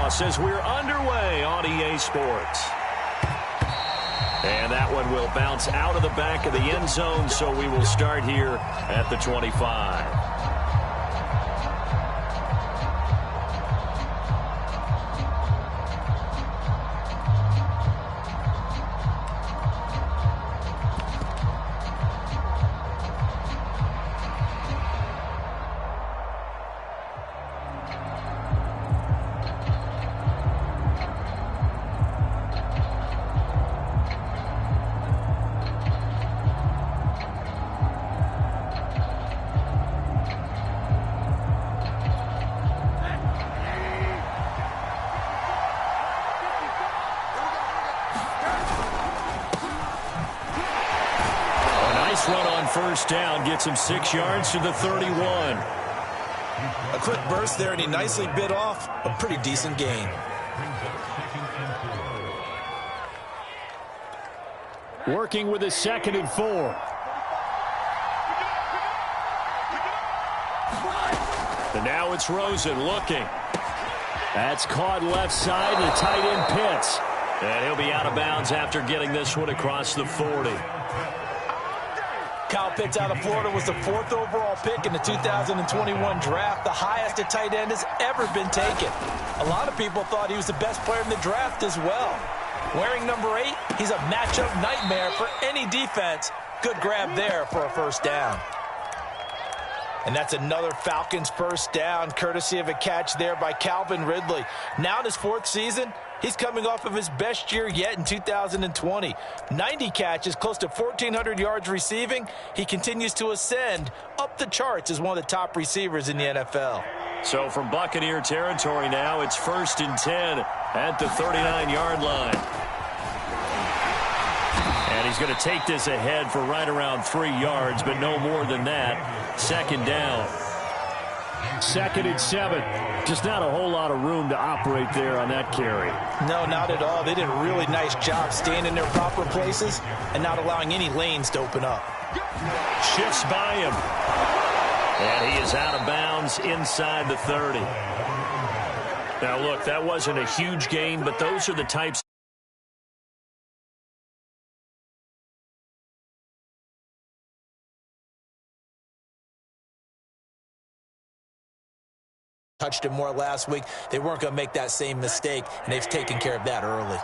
toss as we're underway on EA Sports. And that one will bounce out of the back of the end zone, so we will start here at the 25. Run on first down gets him 6 yards to the 31. A quick burst there, and he nicely bit off a pretty decent gain. Working with a 2nd and 4. And now it's Rosen looking. That's caught left side, and the tight end Pitts. And he'll be out of bounds after getting this one across the 40. Kyle Pitts out of Florida was the 4th overall pick in the 2021 draft, the highest a tight end has ever been taken. A lot of people thought he was the best player in the draft as well. Wearing number 8, he's a matchup nightmare for any defense. Good grab there for a first down. And that's another Falcons first down, courtesy of a catch there by Calvin Ridley. Now in his 4th season, he's coming off of his best year yet in 2020. 90 catches, close to 1,400 yards receiving. He continues to ascend up the charts as one of the top receivers in the NFL. So from Buccaneer territory now, it's 1st and 10 at the 39-yard line. And he's going to take this ahead for right around 3 yards, but no more than that. 2nd down. 2nd and 7. Just not a whole lot of room to operate there on that carry. No, not at all. They did a really nice job staying in their proper places and not allowing any lanes to open up. Shifts by him. And he is out of bounds inside the 30. Now, look, that wasn't a huge gain, but those are the types. Touched him more last week. They weren't going to make that same mistake, and they've taken care of that early.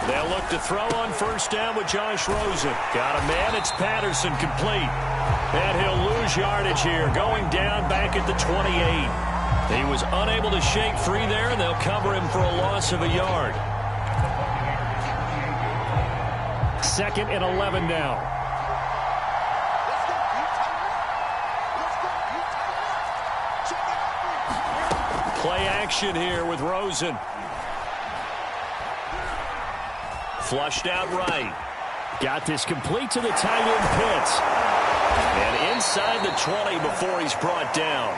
They'll look to throw on first down with Josh Rosen. Got a man. It's Patterson complete. And he'll lose yardage here, going down back at the 28. He was unable to shake free there, and they'll cover him for a loss of a yard. 2nd and 11 now. Play action here with Rosen. Flushed out right. Got this complete to the tight end Pitts. And inside the 20 before he's brought down.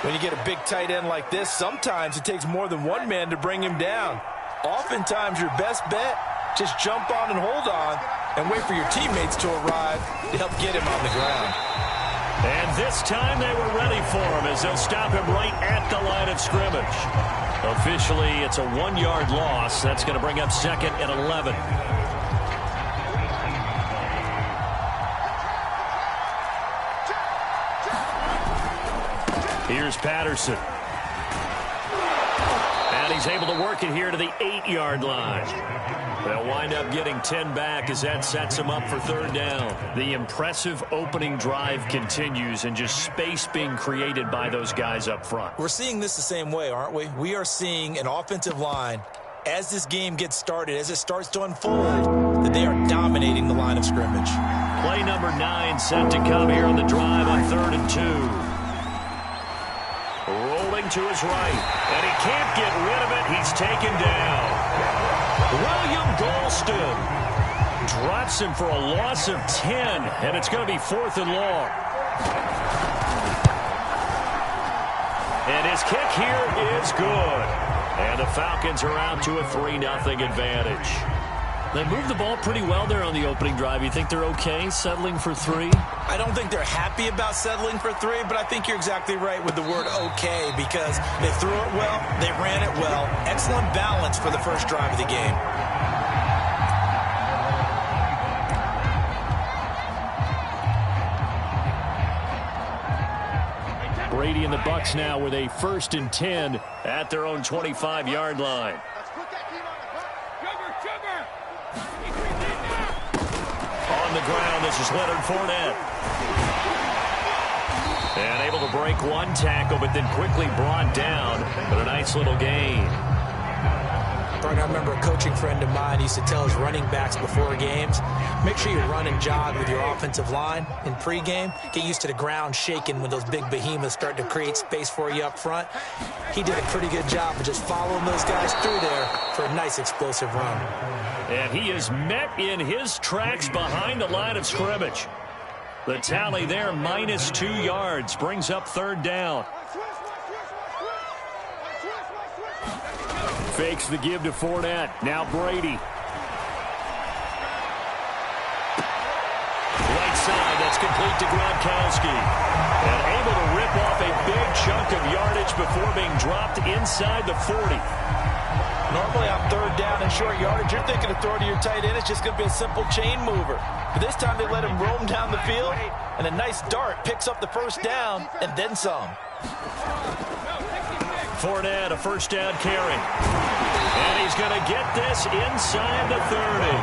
When you get a big tight end like this, sometimes it takes more than one man to bring him down. Oftentimes your best bet, just jump on and hold on and wait for your teammates to arrive to help get him on the ground. And this time they were ready for him as they'll stop him right at the line of scrimmage. Officially, it's a 1-yard loss. That's going to bring up 2nd and 11. Here's Patterson. And he's able to work it here to the 8-yard line. They'll wind up getting 10 back as that sets them up for 3rd down. The impressive opening drive continues and just space being created by those guys up front. We're seeing this the same way, aren't we? We are seeing an offensive line, as this game gets started, as it starts to unfold, that they are dominating the line of scrimmage. Play number 9 set to come here on the drive on 3rd and 2. Rolling to his right, and he can't get rid of it. He's taken down. William Golston drops him for a loss of 10, and it's going to be 4th and long. And his kick here is good. And the Falcons are out to a 3-0 advantage. They moved the ball pretty well there on the opening drive. You think they're okay settling for 3? I don't think they're happy about settling for 3, but I think you're exactly right with the word okay, because they threw it well, they ran it well. Excellent balance for the first drive of the game. Brady and the Bucs now with a 1st and 10 at their own 25-yard line. On the ground, this is Leonard Fournette. And able to break one tackle, but then quickly brought down. But a nice little gain. I remember a coaching friend of mine used to tell his running backs before games, make sure you run and jog with your offensive line in pregame. Get used to the ground shaking when those big behemoths start to create space for you up front. He did a pretty good job of just following those guys through there for a nice explosive run. And he is met in his tracks behind the line of scrimmage. The tally there, -2 yards, brings up 3rd down. Fakes the give to Fournette. Now Brady. Right side, that's complete to Gronkowski. And able to rip off a big chunk of yardage before being dropped inside the 40. Normally on 3rd down and short yardage, you're thinking of throw to your tight end. It's just going to be a simple chain mover. But this time they let him roam down the field, and a nice dart picks up the 1st down and then some. Fournette, a 1st down carry. And he's going to get this inside the 30.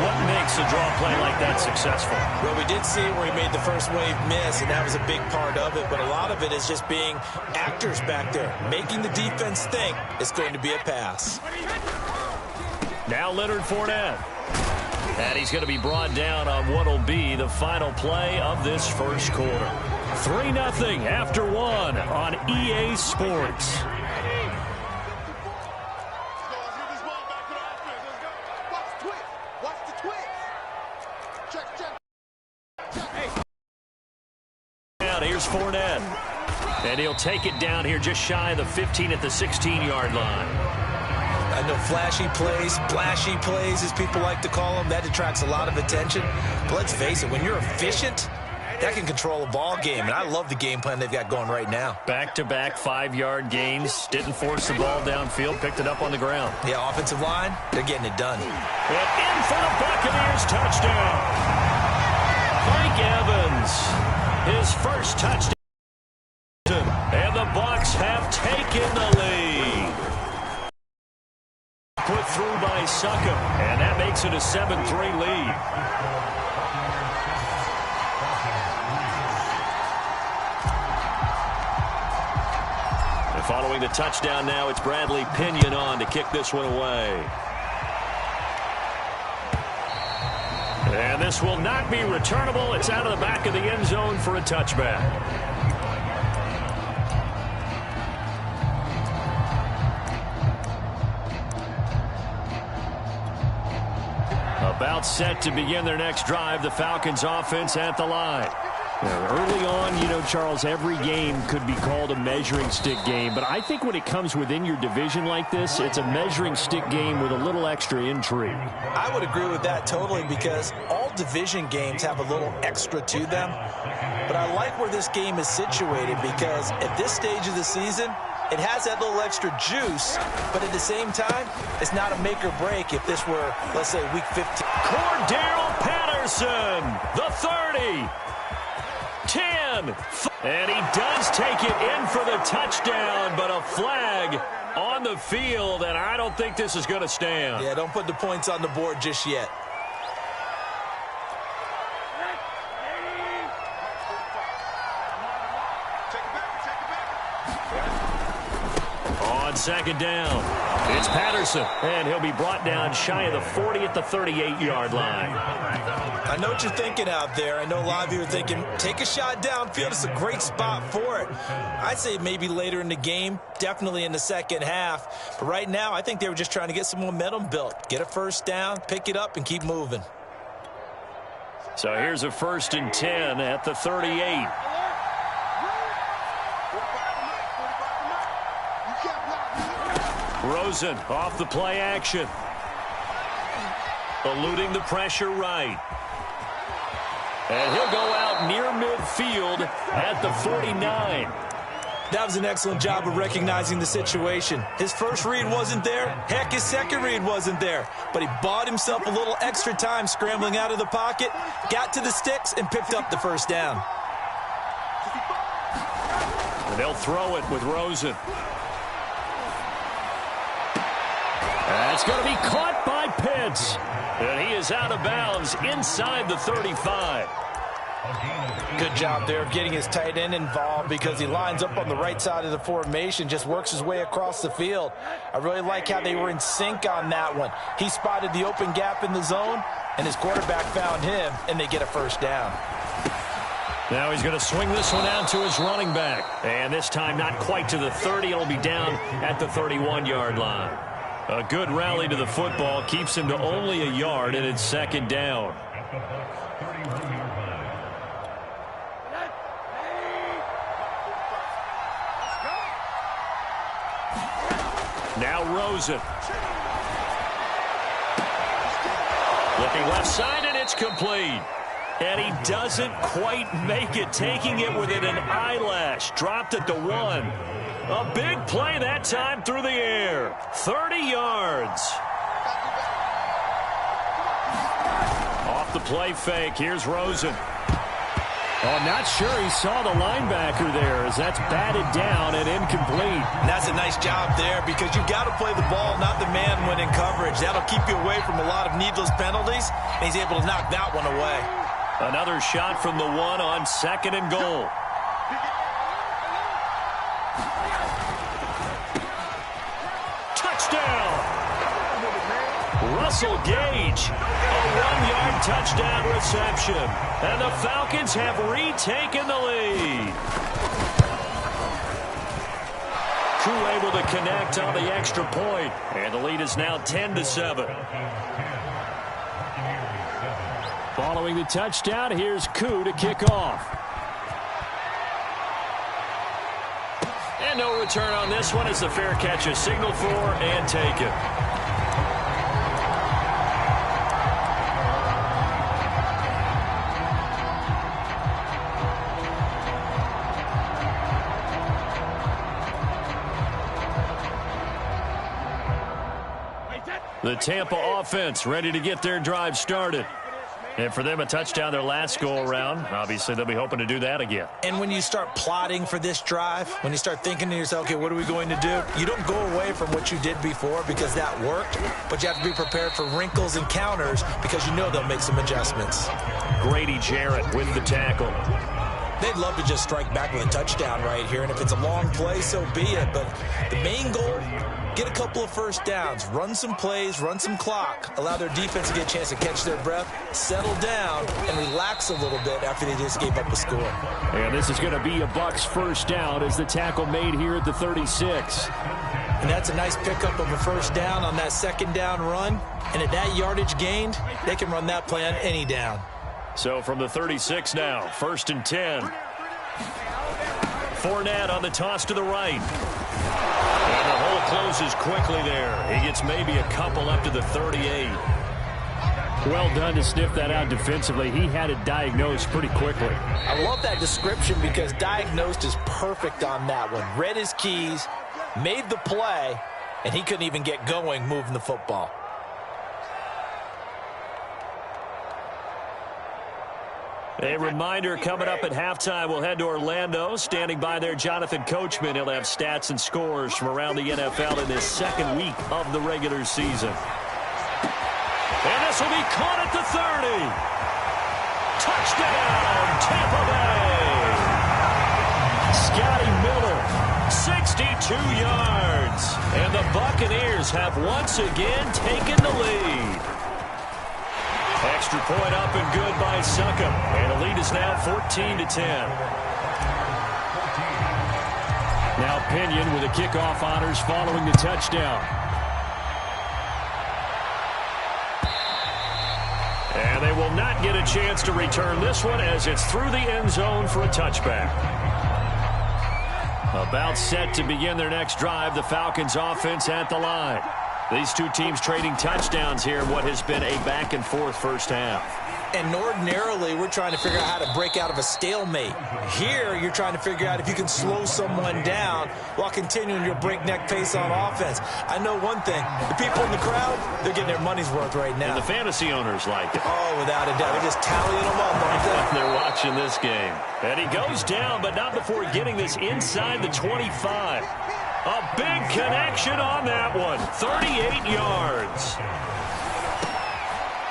What makes a draw play like that successful? Well, we did see where he made the first wave miss, and that was a big part of it. But a lot of it is just being actors back there, making the defense think it's going to be a pass. Now Leonard Fournette. And he's going to be brought down on what will be the final play of this first quarter. 3-0 after 1 on EA Sports. Here's Fournette. And he'll take it down here just shy of the 15 at the 16-yard line. I know flashy plays, splashy plays, as people like to call them, that attracts a lot of attention. But let's face it, when you're efficient, that can control a ball game. And I love the game plan they've got going right now. Back-to-back 5-yard gains. Didn't force the ball downfield. Picked it up on the ground. Yeah, offensive line, they're getting it done. And in for the Buccaneers touchdown. Mike Evans. His first touchdown. And the Bucs have taken the lead. Put through by Succop. And that makes it a 7-3 lead. And following the touchdown now, it's Bradley Pinion on to kick this one away. And this will not be returnable. It's out of the back of the end zone for a touchback. About set to begin their next drive, the Falcons offense at the line. Early on, you know, Charles, every game could be called a measuring stick game. But I think when it comes within your division like this, it's a measuring stick game with a little extra intrigue. I would agree with that totally, because all division games have a little extra to them. But I like where this game is situated, because at this stage of the season, it has that little extra juice, but at the same time, it's not a make or break if this were, let's say, week 15. Cordell Patterson, the 30. 10, and he does take it in for the touchdown, but a flag on the field, and I don't think this is going to stand. Yeah, don't put the points on the board just yet. On 2nd down, it's Patterson, and he'll be brought down shy of the 40 at the 38-yard line. I know what you're thinking out there. I know a lot of you are thinking, take a shot downfield. It's a great spot for it. I'd say maybe later in the game, definitely in the second half. But right now, I think they were just trying to get some momentum built. Get a first down, pick it up, and keep moving. So here's a 1st and 10 at the 38. Rosen off the play action. eluding the pressure right. And he'll go out near midfield at the 49. That was an excellent job of recognizing the situation. His first read wasn't there. Heck, his second read wasn't there. But he bought himself a little extra time scrambling out of the pocket, got to the sticks, and picked up the first down. And they'll throw it with Rosen. That's going to be caught by Pitts. And he is out of bounds inside the 35. Good job there of getting his tight end involved because he lines up on the right side of the formation, just works his way across the field. I really like how they were in sync on that one. He spotted the open gap in the zone, and his quarterback found him, and they get a first down. Now he's going to swing this one out to his running back. And this time not quite to the 30. It'll be down at the 31-yard line. A good rally to the football keeps him to only a yard, and it's second down. Now Rosen. Looking left side, and it's complete. And he doesn't quite make it, taking it within an eyelash. Dropped at the 1. A big play that time through the air. 30 yards. Off the play fake. Here's Rosen. Oh, not sure he saw the linebacker there as that's batted down and incomplete. And that's a nice job there because you've got to play the ball, not the man when in coverage. That'll keep you away from a lot of needless penalties, and he's able to knock that one away. Another shot from the 1 on second and goal. Touchdown! Russell Gage, a 1-yard touchdown reception. And the Falcons have retaken the lead. Crew able to connect on the extra point. And the lead is now 10-7. Following the touchdown, here's Koo to kick off. And no return on this one as the fair catch is signaled for and taken. The Tampa offense ready to get their drive started. And for them, a touchdown their last go-around. Obviously, they'll be hoping to do that again. And when you start plotting for this drive, when you start thinking to yourself, okay, what are we going to do? You don't go away from what you did before because that worked, but you have to be prepared for wrinkles and counters because you know they'll make some adjustments. Grady Jarrett with the tackle. They'd love to just strike back with a touchdown right here, and if it's a long play, so be it. But the main goal, get a couple of first downs, run some plays, run some clock, allow their defense to get a chance to catch their breath, settle down, and relax a little bit after they just gave up a score. And this is going to be a Bucs first down as the tackle made here at the 36. And that's a nice pickup of a first down on that second down run. And at that yardage gained, they can run that play on any down. So from the 36 now, 1st and 10. Fournette on the toss to the right. And the hole closes quickly there. He gets maybe a couple up to the 38. Well done to sniff that out defensively. He had it diagnosed pretty quickly. I love that description because diagnosed is perfect on that one. Read his keys, made the play, and he couldn't even get going moving the football. A reminder coming up at halftime, we'll head to Orlando. Standing by there, Jonathan Coachman. He'll have stats and scores from around the NFL in this second week of the regular season. And this will be caught at the 30. Touchdown, Tampa Bay. Scotty Miller, 62 yards. And the Buccaneers have once again taken the lead. Extra point up and good by Succop. And the lead is now 14-10. Now Pinion with the kickoff honors following the touchdown. And they will not get a chance to return this one as it's through the end zone for a touchback. About set to begin their next drive, the Falcons offense at the line. These two teams trading touchdowns here in what has been a back-and-forth first half. And ordinarily, we're trying to figure out how to break out of a stalemate. Here, you're trying to figure out if you can slow someone down while continuing your breakneck pace on offense. I know one thing. The people in the crowd, they're getting their money's worth right now. And the fantasy owners like it. Oh, without a doubt. They're just tallying them up, aren't they? They're watching this game. And he goes down, but not before getting this inside the 25. A big connection on that one. 38 yards.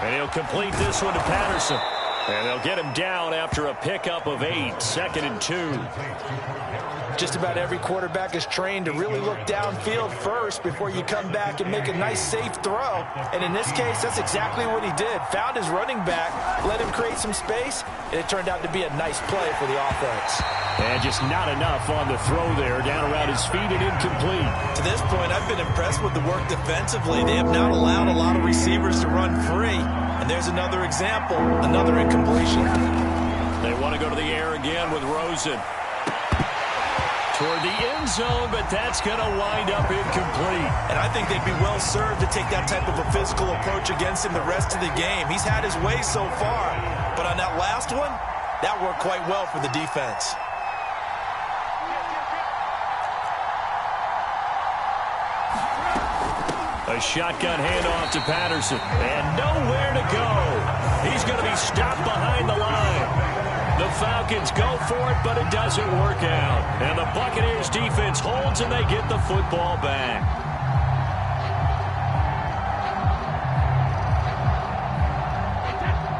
And he'll complete this one to Patterson. And they'll get him down after a pickup of 8, 2nd and 2. Just about every quarterback is trained to really look downfield first before you come back and make a nice, safe throw. And in this case, that's exactly what he did. Found his running back, let him create some space, and it turned out to be a nice play for the offense. And just not enough on the throw there, down around his feet and incomplete. To this point, I've been impressed with the work defensively. They have not allowed a lot of receivers to run free. And there's another example, another incompletion. They want to go to the air again with Rosen. Toward the end zone, but that's going to wind up incomplete. And I think they'd be well served to take that type of a physical approach against him the rest of the game. He's had his way so far. But on that last one, that worked quite well for the defense. A shotgun handoff to Patterson. And nowhere to go. He's going to be stopped behind the line. The Falcons go for it, but it doesn't work out. And the Buccaneers defense holds, and they get the football back.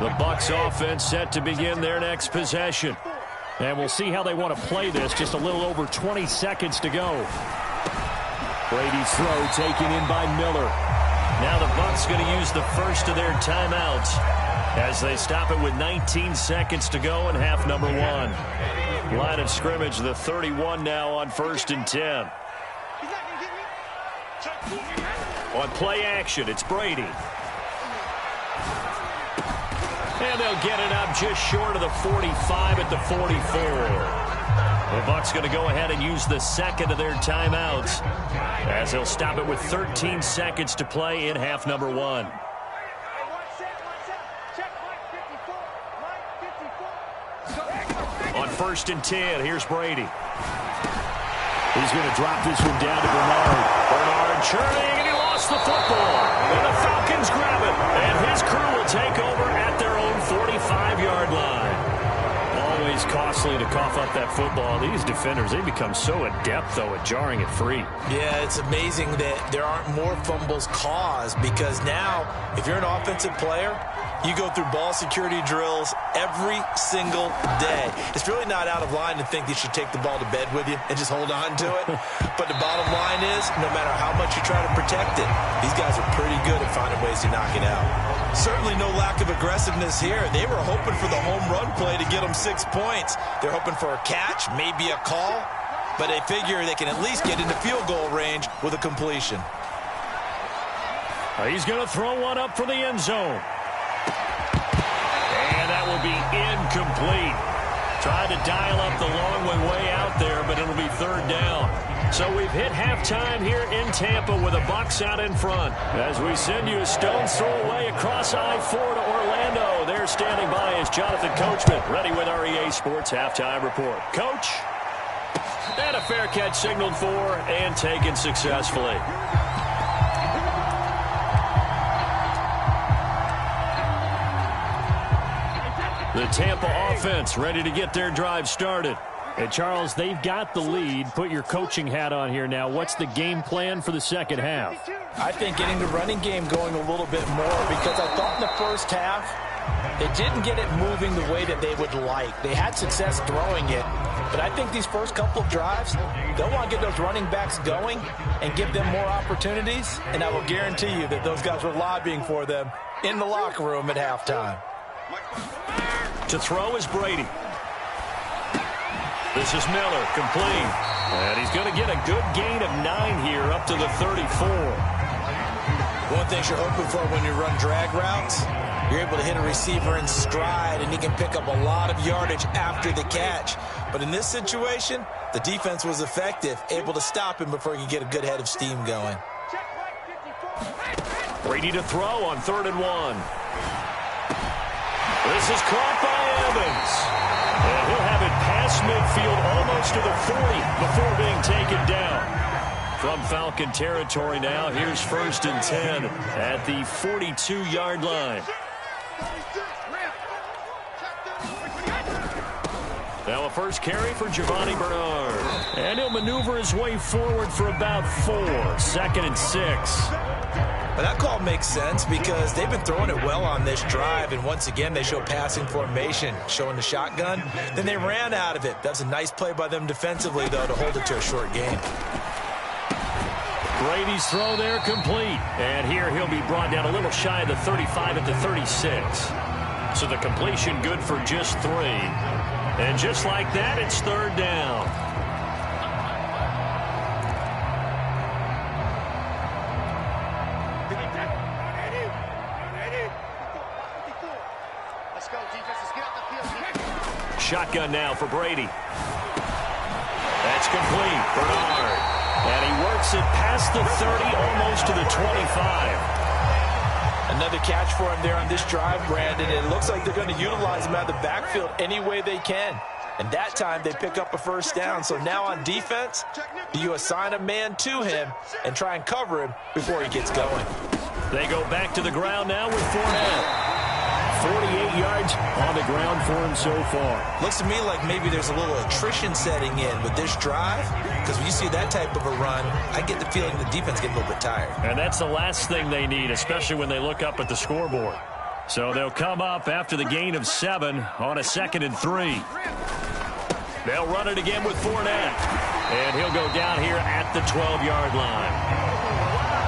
The Bucs offense set to begin their next possession. And we'll see how they want to play this. Just a little over 20 seconds to go. Brady's throw taken in by Miller. Now the Bucs going to use the first of their timeouts as they stop it with 19 seconds to go in half number 1. Line of scrimmage, the 31 now on 1st and 10. On play action, it's Brady. And they'll get it up just short of the 45 at the 44. The Bucs going to go ahead and use the second of their timeouts as they'll stop it with 13 seconds to play in half number 1. On 1st and 10, here's Brady. He's going to drop this one down to Bernard. Bernard churning, and he lost the football. And the Falcons grab it, and his crew will take over at their own 45-yard line. Always costly to cough up that football. These defenders, they become so adept, though, at jarring it free. Yeah, it's amazing that there aren't more fumbles caused because now, if you're an offensive player, you go through ball security drills every single day. It's really not out of line to think you should take the ball to bed with you and just hold on to it. But the bottom line is, no matter how much you try to protect it, these guys are pretty good at finding ways to knock it out. Certainly no lack of aggressiveness here. They were hoping for the home run play to get them 6 points. They're hoping for a catch, maybe a call, but they figure they can at least get into field goal range with a completion. He's going to throw one up for the end zone. And that will be incomplete. Tried to dial up the long way out there, but it'll be 3rd down. So we've hit halftime here in Tampa with the Bucs out in front. As we send you a stone's throw away across I-4 to Orlando. There standing by is Jonathan Coachman, ready with our EA Sports Halftime Report. Coach, and a fair catch signaled for and taken successfully. The Tampa offense ready to get their drive started. And, Charles, they've got the lead. Put your coaching hat on here now. What's the game plan for the second half? I think getting the running game going a little bit more because I thought in the first half they didn't get it moving the way that they would like. They had success throwing it, but I think these first couple of drives, they'll want to get those running backs going and give them more opportunities, and I will guarantee you that those guys were lobbying for them in the locker room at halftime. To throw is Brady. This is Miller, complete. And he's going to get a good gain of 9 here up to the 34. One thing you're hoping for when you run drag routes, you're able to hit a receiver in stride, and he can pick up a lot of yardage after the catch. But in this situation, the defense was effective, able to stop him before he could get a good head of steam going. Brady to throw on 3rd and 1. This is caught by Evans. And he'll have it past midfield almost to the 40 before being taken down. From Falcon territory now, here's 1st and 10 at the 42-yard line. Now a first carry for Giovanni Bernard. And he'll maneuver his way forward for about 4. 2nd and 6. But that call makes sense because they've been throwing it well on this drive, and once again they show passing formation, showing the shotgun. Then they ran out of it. That's a nice play by them defensively, though, to hold it to a short game. Brady's throw there complete. And here he'll be brought down a little shy of the 35 at the 36. So the completion good for just 3. And just like that, it's 3rd down. Shotgun now for Brady. That's complete. Bernard. And he works it past the 30, almost to the 25. Another catch for him there on this drive, Brandon. It looks like they're going to utilize him out of the backfield any way they can. And that time they pick up a 1st down. So now on defense, you assign a man to him and try and cover him before he gets going. They go back to the ground now with Fournette. 48 yards on the ground for him so far. Looks to me like maybe there's a little attrition setting in with this drive, because when you see that type of a run, I get the feeling the defense gets a little bit tired. And that's the last thing they need, especially when they look up at the scoreboard. So they'll come up after the gain of 7 on a 2nd and 3. They'll run it again with Fournette. And he'll go down here at the 12-yard line.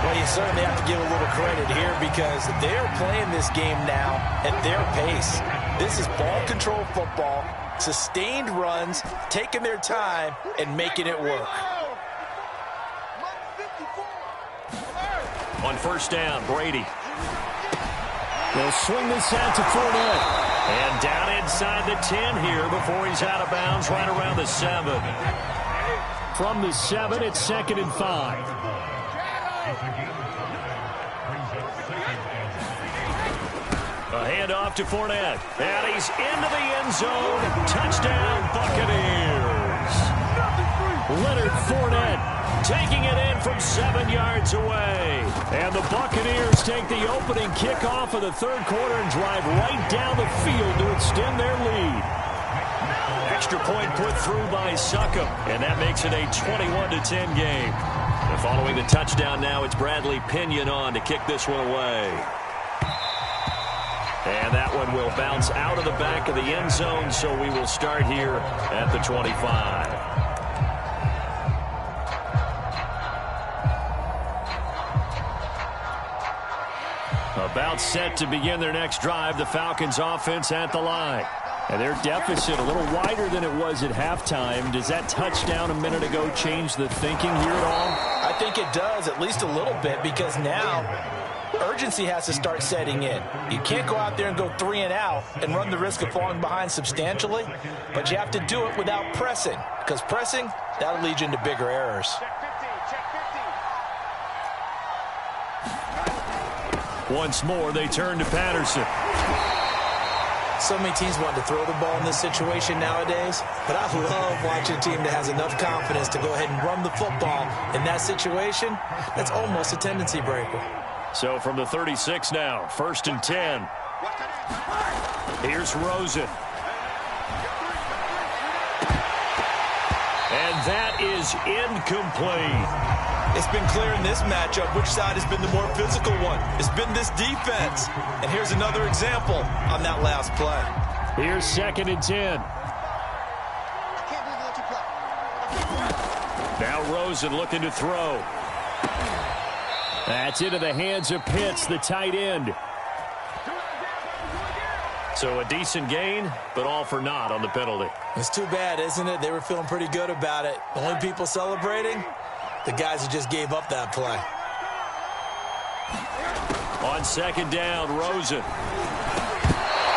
Well, you certainly have to give a little credit here because they're playing this game now at their pace. This is ball control football, sustained runs, taking their time, and making it work. On 1st down, Brady. They'll swing this out to Fournette. And down inside the 10 here before he's out of bounds right around the 7. From the 7, it's 2nd and 5. A handoff to Fournette. And he's into the end zone. Touchdown, Buccaneers. Leonard Fournette taking it in from 7 yards away. And the Buccaneers take the opening kickoff of the 3rd quarter and drive right down the field to extend their lead. Extra point put through by Succop, and that makes it a 21-10 game. And following the touchdown now, it's Bradley Pinion on to kick this one away. And that one will bounce out of the back of the end zone, so we will start here at the 25. About set to begin their next drive, the Falcons offense at the line. And their deficit a little wider than it was at halftime. Does that touchdown a minute ago change the thinking here at all? I think it does, at least a little bit, because now urgency has to start setting in. You can't go out there and go 3 and out and run the risk of falling behind substantially, but you have to do it without pressing, because pressing, that'll lead you into bigger errors. Once more, they turn to Patterson. So many teams want to throw the ball in this situation nowadays, but I love watching a team that has enough confidence to go ahead and run the football in that situation. That's almost a tendency breaker. So from the 36 now, 1st and 10. Here's Rosen. And that is incomplete. It's been clear in this matchup which side has been the more physical one. It's been this defense. And here's another example on that last play. Here's 2nd and 10. Now Rosen looking to throw. That's into the hands of Pitts, the tight end. So a decent gain, but all for naught on the penalty. It's too bad, isn't it? They were feeling pretty good about it. The only people celebrating, the guys who just gave up that play. On 2nd down, Rosen.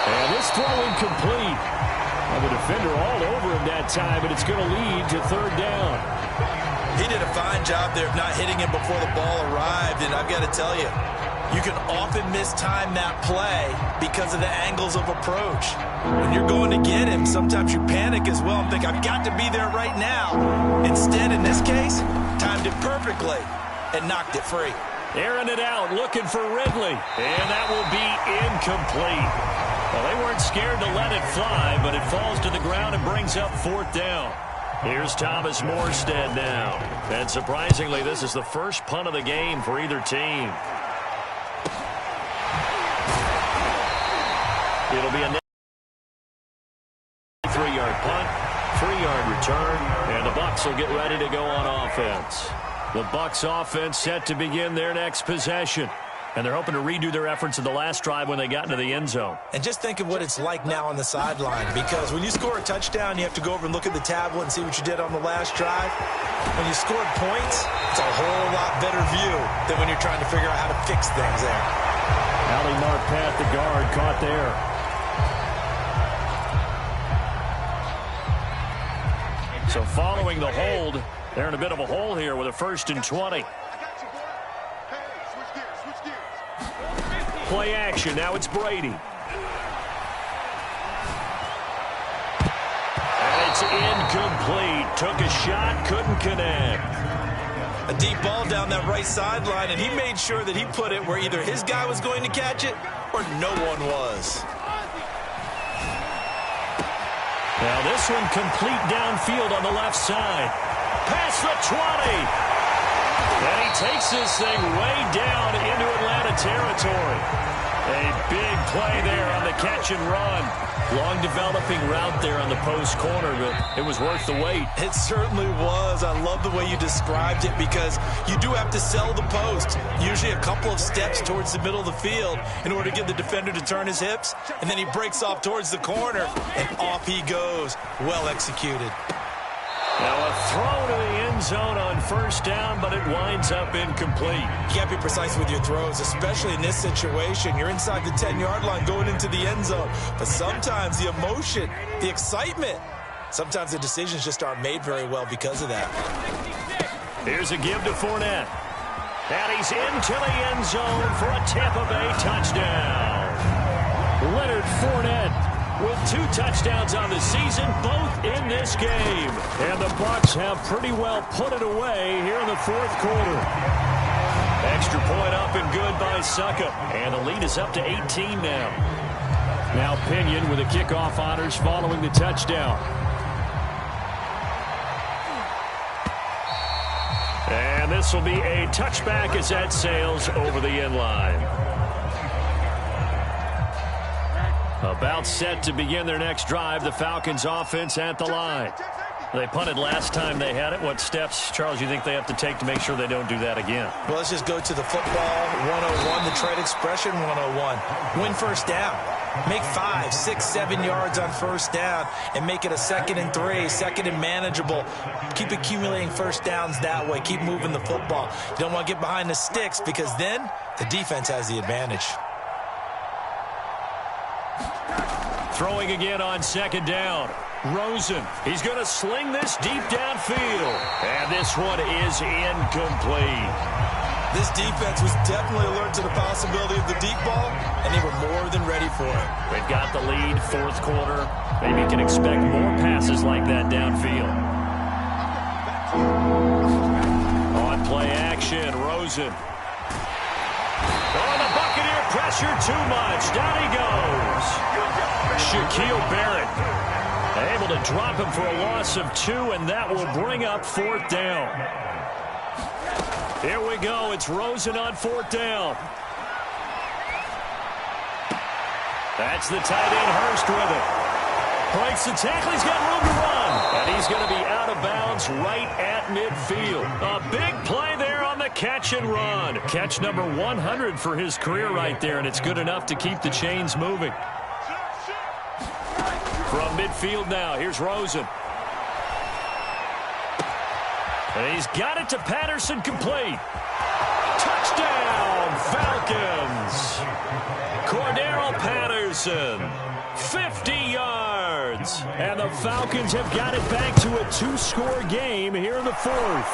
And this throw incomplete. And the defender all over him that time, but it's going to lead to 3rd down. He did a fine fine job there of not hitting him before the ball arrived, and I've got to tell you, you can often mistime that play because of the angles of approach. When you're going to get him, sometimes you panic as well and think, I've got to be there right now. Instead, in this case, timed it perfectly and knocked it free. Airing it out, looking for Ridley, and that will be incomplete. Well, they weren't scared to let it fly, but it falls to the ground and brings up 4th down. Here's Thomas Morstead now. And surprisingly, this is the first punt of the game for either team. It'll be a 3-yard punt, 3-yard return, and the Bucs will get ready to go on offense. The Bucs offense set to begin their next possession. And they're hoping to redo their efforts in the last drive when they got into the end zone. And just think of what it's like now on the sideline, because when you score a touchdown, you have to go over and look at the tablet and see what you did on the last drive. When you scored points, it's a whole lot better view than when you're trying to figure out how to fix things there. Ali Marpet, the guard, caught there. So following the hold, they're in a bit of a hole here with a 1st and 20. Play action. Now it's Brady. And it's incomplete. Took a shot, couldn't connect. A deep ball down that right sideline, and he made sure that he put it where either his guy was going to catch it or no one was. Now this one complete downfield on the left side. Past the 20. And he takes this thing way down into Atlanta territory. A big play there on the catch and run. Long developing route there on the post corner, but it was worth the wait. It certainly was. I love the way you described it, because you do have to sell the post. Usually a couple of steps towards the middle of the field in order to get the defender to turn his hips. And then he breaks off towards the corner, and off he goes. Well executed. Now a throw to the end zone on 1st down, but it winds up incomplete. You can't be precise with your throws, especially in this situation. You're inside the 10-yard line going into the end zone. But sometimes the emotion, the excitement, sometimes the decisions just aren't made very well because of that. Here's a give to Fournette. And he's into the end zone for a Tampa Bay touchdown. Leonard Fournette with 2 touchdowns on the season, both in this game. And the Bucs have pretty well put it away here in the 4th quarter. Extra point up and good by Succop. And the lead is up to 18 now. Now Pinion with the kickoff honors following the touchdown. And this will be a touchback as that sails over the end line. About set to begin their next drive, the Falcons offense at the line. They punted last time they had it. What steps, Charles, you think they have to take to make sure they don't do that again? Well, let's just go to the football 101, the trade expression 101. Win 1st down. Make 5, 6, 7 yards on 1st down and make it a 2nd and 3, 2nd and manageable. Keep accumulating 1st downs that way. Keep moving the football. You don't want to get behind the sticks, because then the defense has the advantage. Throwing again on 2nd down. Rosen. He's going to sling this deep downfield. And this one is incomplete. This defense was definitely alert to the possibility of the deep ball, and they were more than ready for it. They've got the lead, 4th quarter. Maybe you can expect more passes like that downfield. On play action, Rosen. Oh, the Buccaneer pressure too much. Down he goes. Shaquille Barrett able to drop him for a loss of 2, and that will bring up 4th down. Here we go. It's Rosen on 4th down. That's the tight end, Hurst, with it. Breaks the tackle. He's got room to run. And he's going to be out of bounds right at midfield. A big play there on the catch and run. Catch number 100 for his career right there, and it's good enough to keep the chains moving. From midfield now, here's Rosen. And he's got it to Patterson, complete. Touchdown, Falcons. Cordarrelle Patterson, 50 yards. And the Falcons have got it back to a 2-score game here in the 4th.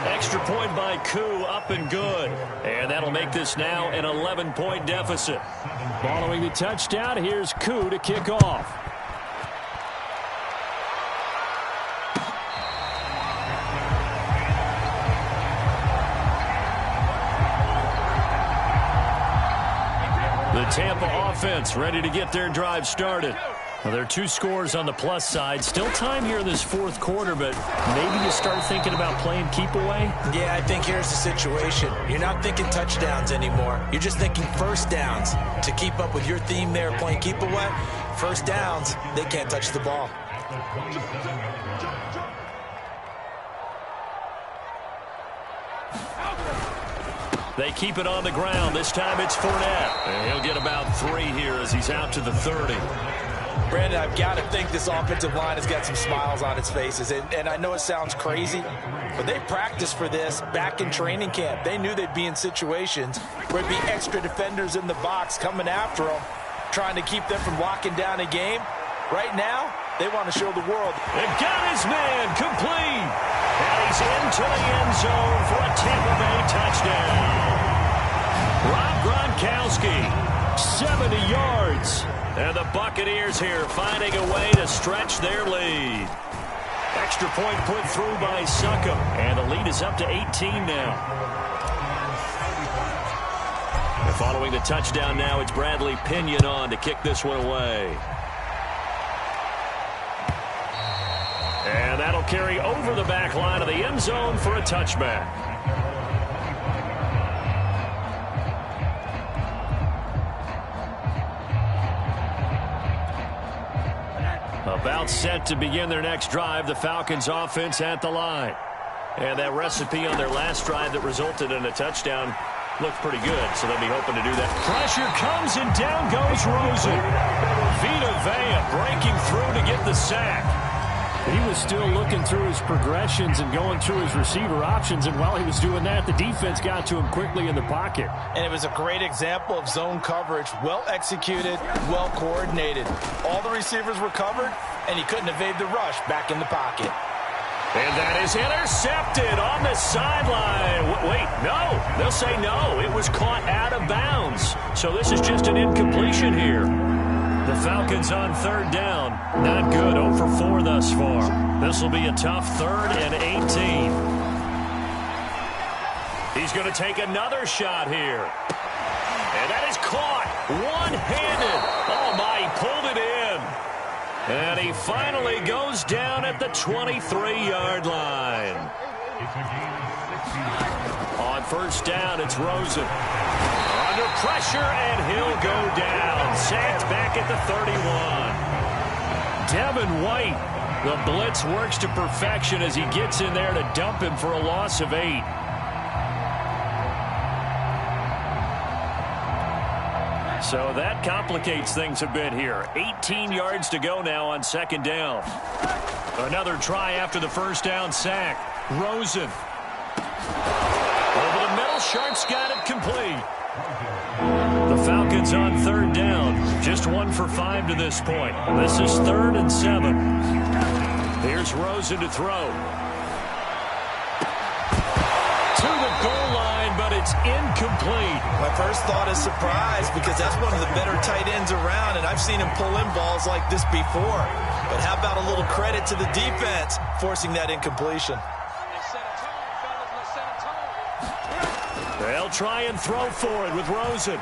Extra point by Koo, up and good. And that'll make this now an 11-point deficit. Following the touchdown, here's Koo to kick off. The Tampa offense ready to get their drive started. Well, there are 2 scores on the plus side. Still time here in this fourth quarter, but maybe you start thinking about playing keep away? Yeah, I think here's the situation. You're not thinking touchdowns anymore. You're just thinking first downs. To keep up with your theme there, playing keep away, first downs, they can't touch the ball. They keep it on the ground. This time it's Fournette. And he'll get about 3 here as he's out to the 30. Brandon, I've got to think this offensive line has got some smiles on its faces. And I know it sounds crazy, but they practiced for this back in training camp. They knew they'd be in situations where there'd be extra defenders in the box coming after them, trying to keep them from locking down a game. Right now, they want to show the world. They've got his man complete. And he's into the end zone for a Tampa Bay touchdown. Rob Gronkowski, 70 yards. And the Buccaneers here finding a way to stretch their lead. Extra point put through by Succop. And the lead is up to 18 now. And following the touchdown now, it's Bradley Pinion on to kick this one away. And that'll carry over the back line of the end zone for a touchback. About set to begin their next drive, the Falcons offense at the line. And that recipe on their last drive that resulted in a touchdown looked pretty good, so they'll be hoping to do that. Pressure comes and down goes Rosen. Vita Vea breaking through to get the sack. He was still looking through his progressions and going through his receiver options, and while he was doing that, the defense got to him quickly in the pocket. And it was a great example of zone coverage, well executed, well coordinated. All the receivers were covered, and he couldn't evade the rush back in the pocket. And that is intercepted on the sideline. Wait, no. They'll say no. It was caught out of bounds. So this is just an incompletion here. The Falcons on third down. Not good. 0 for 4 thus far. This will be a tough 3rd and 18. He's going to take another shot here. And that is caught. One-handed. Oh, my. He pulled it in. And he finally goes down at the 23-yard line. On first down, it's Rosen. Under pressure, and he'll go down. Sacked back at the 31. Devin White, the blitz works to perfection as he gets in there to dump him for a loss of 8. So that complicates things a bit here. 18 yards to go now on second down. Another try after the first down sack. Rosen. Over the middle, Sharp's got it complete. The Falcons on third down. Just 1 for 5 to this point. This is 3rd and 7. Here's Rosen to throw. To the goal line, but it's incomplete. My first thought is surprise because that's one of the better tight ends around, and I've seen him pull in balls like this before. But how about a little credit to the defense forcing that incompletion? They'll try and throw for it with Rosen.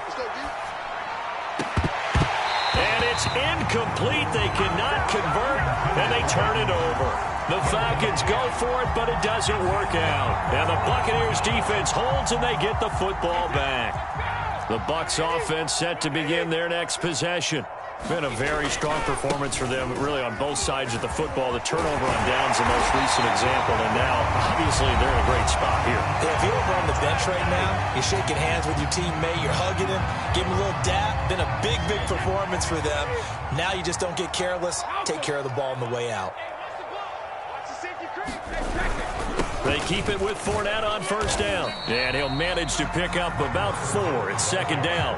And it's incomplete. They cannot convert, and they turn it over. The Falcons go for it, but it doesn't work out. And the Buccaneers defense holds, and they get the football back. The Bucs offense set to begin their next possession. Been a very strong performance for them, really, on both sides of the football. The turnover on downs the most recent example, and now, obviously, they're in a great spot here. Yeah, if you're over on the bench right now, you're shaking hands with your teammate, you're hugging him, give him a little dap. Been a big, big performance for them. Now you just don't get careless. Take care of the ball on the way out. They keep it with Fournette on first down. And he'll manage to pick up about 4 at second down.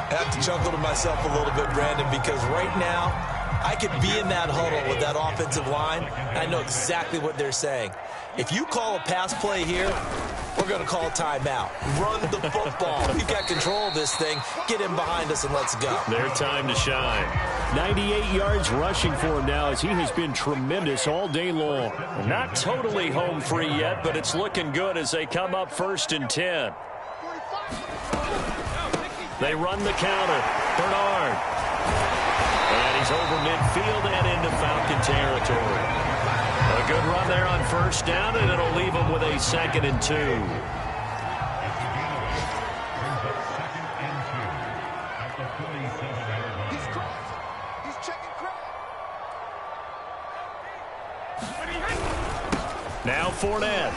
I have to chuckle to myself a little bit, Brandon, because right now I could be in that huddle with that offensive line, and I know exactly what they're saying. If you call a pass play here, we're going to call a timeout. Run the football. We've got control of this thing. Get him behind us and let's go. Their time to shine. 98 yards rushing for him now as he has been tremendous all day long. Not totally home free yet, but it's looking good as they come up 1st and 10. They run the counter. Bernard. And he's over midfield and into Falcon territory. A good run there on 1st down, and it'll leave him with a 2nd and 2. Now Fournette.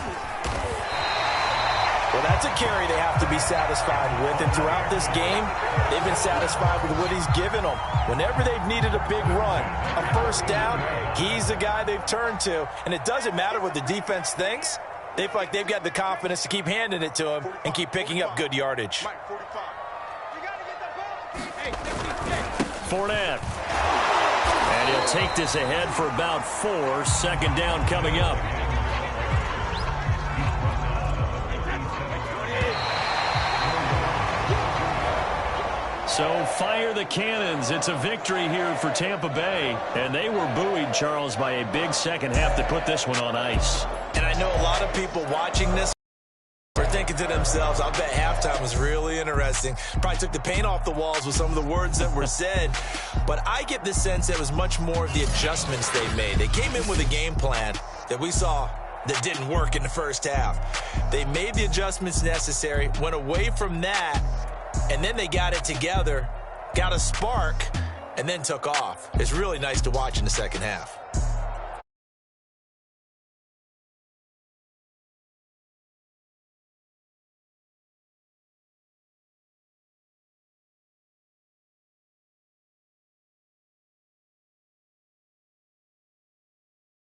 Well, that's a carry they have to be satisfied with. And throughout this game, they've been satisfied with what he's given them. Whenever they've needed a big run, a 1st down, he's the guy they've turned to. And it doesn't matter what the defense thinks. They feel like they've got the confidence to keep handing it to him and keep picking up good yardage. Fournette. And he'll take this ahead for about 4. 2nd down coming up. So fire the cannons. It's a victory here for Tampa Bay. And they were buoyed, Charles, by a big second half to put this one on ice. And I know a lot of people watching this are thinking to themselves, I bet halftime was really interesting. Probably took the paint off the walls with some of the words that were said. But I get the sense that it was much more of the adjustments they made. They came in with a game plan that we saw that didn't work in the 1st half. They made the adjustments necessary, went away from that, and then they got it together, got a spark, and then took off. It's really nice to watch in the 2nd half.